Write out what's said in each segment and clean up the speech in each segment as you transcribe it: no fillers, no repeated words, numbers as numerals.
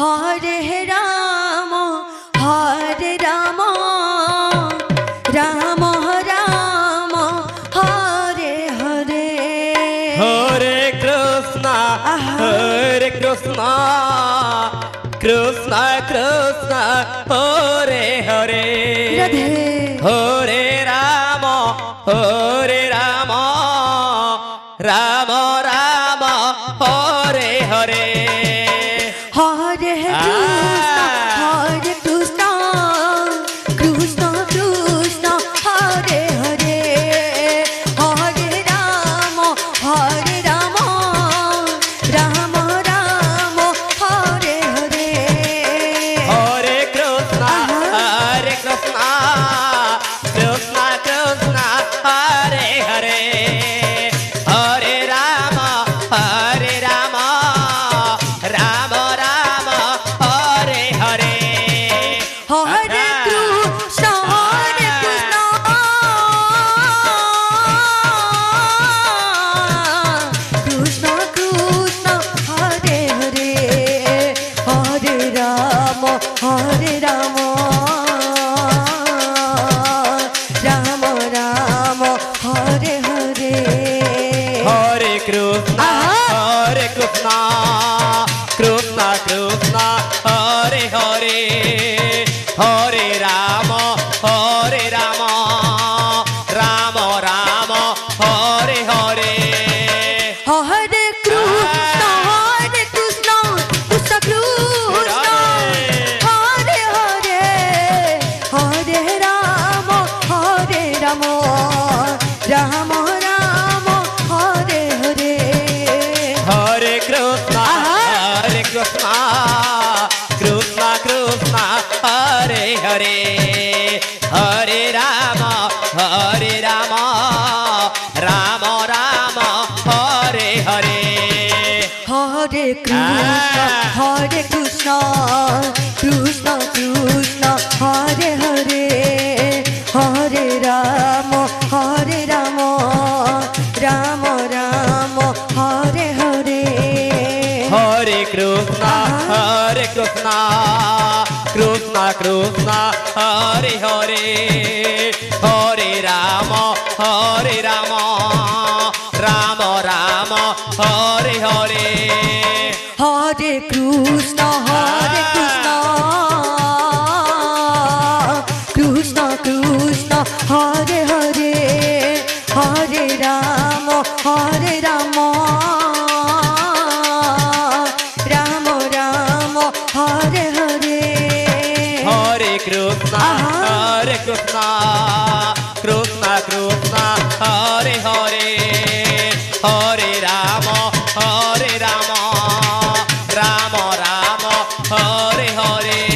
হরে রাম রাম রাম হরে হরে হরে কৃষ্ণ কৃষ্ণ কৃষ্ণ হরে হরে রাধে হরে রাম রাম রাম হরে হরে হরে কৃষ্ণ কৃষ্ণ কৃষ্ণ হরে হরে হরে রাম রাম রাম হরে হরে হরে কৃষ্ণ কৃষ্ণ কৃষ্ণ হরে হরে হরে রাম রাম রাম হরে হরে হরে কৃষ্ণ কৃষ্ণ কৃষ্ণ হরে হরে হরে রাম রাম রাম হরে হরে হরে কৃষ্ণ কৃষ্ণ কৃষ্ণ হরে হরে হরে রাম রাম রাম হরে হরে হরে কৃষ্ণ কৃষ্ণ কৃষ্ণ হরে হরে হরে রাম রাম রাম হরে হরে হরে কৃষ্ণ কৃষ্ণ কৃষ্ণ হরে হরে হরে রাম রাম রাম হরে হরে হরে কৃষ্ণ কৃষ্ণ কৃষ্ণ হরে হরে হরে রাম রাম রাম হরে হরে হরে কৃষ্ণ কৃষ্ণ কৃষ্ণ হরে হরে হরে রাম রাম রাম হরে হরে হরে কৃষ্ণ কৃষ্ণ কৃষ্ণ হরে হরে হরে রাম রাম রাম হরে হরে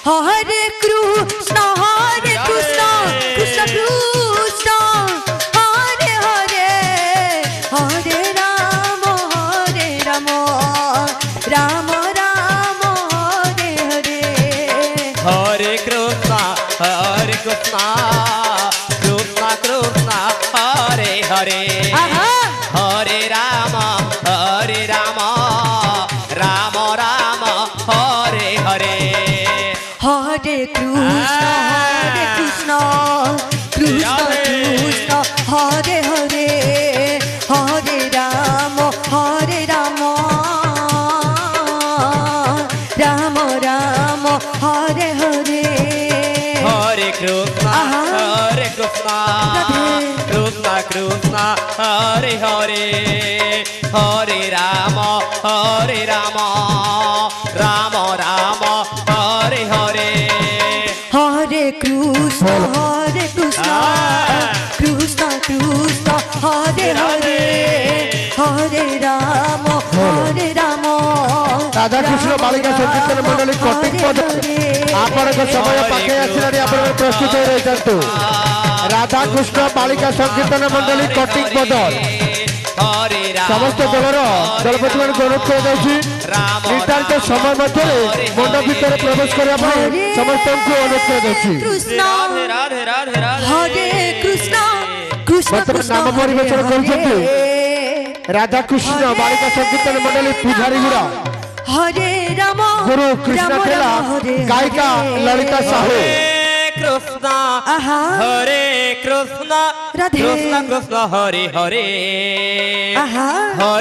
হরে কৃষ্ণ কৃষ্ণ কৃষ্ণ হরে হরে হরে রাম রাম রাম হরে হরে হরে কৃষ্ণ কৃষ্ণ কৃষ্ণ হরে হরে হরে রাম রাম হরে হরে হরে কৃষ্ণ কৃষ্ণ হরে হরে হরে রাম রাম হরে হরে হরে কৃষ্ণ কৃষ্ণ হরে হরে হরে রাম রাম হরে হরে হরে কৃষ্ণ কৃষ্ণ হরে হরে হরে রাম রাম হরে হরে হরে কৃষ্ণ কৃষ্ণ হরে হরে হরে রাম রাধা কৃষ্ণ বালিকা সংকীর্তন मंडली कटिंग पद आपनक समय पाखे आसिलानी आपण प्रस्तुत हो रहितंतु राधा कृष्ण बालिका संकीर्तन मंडली कटिंग पद समस्त दलर दलपति मान अनुरोध कराଯାଉଛି निर्धारित समय मध्य मंडप भितर प्रवेश करबा ପାଇଁ ସମସ୍ତଙ୍କୁ ଅନୁରୋଧ କରାଯାଉଛି हरे कृष्ण कृष्ण नाम परिवेशन କରୁଛନ୍ତି राधा कृष्ण बालिका संकीर्तन मंडली पुजारी गुड़ा हरे राम गुरु कृष्ण राम ठेला राम हरे गायिका हरे। ललिता साहू कृष्ण आहा हरे कृष्ण राधे। कृष्ण कृष्ण हरे हरे आहा हरे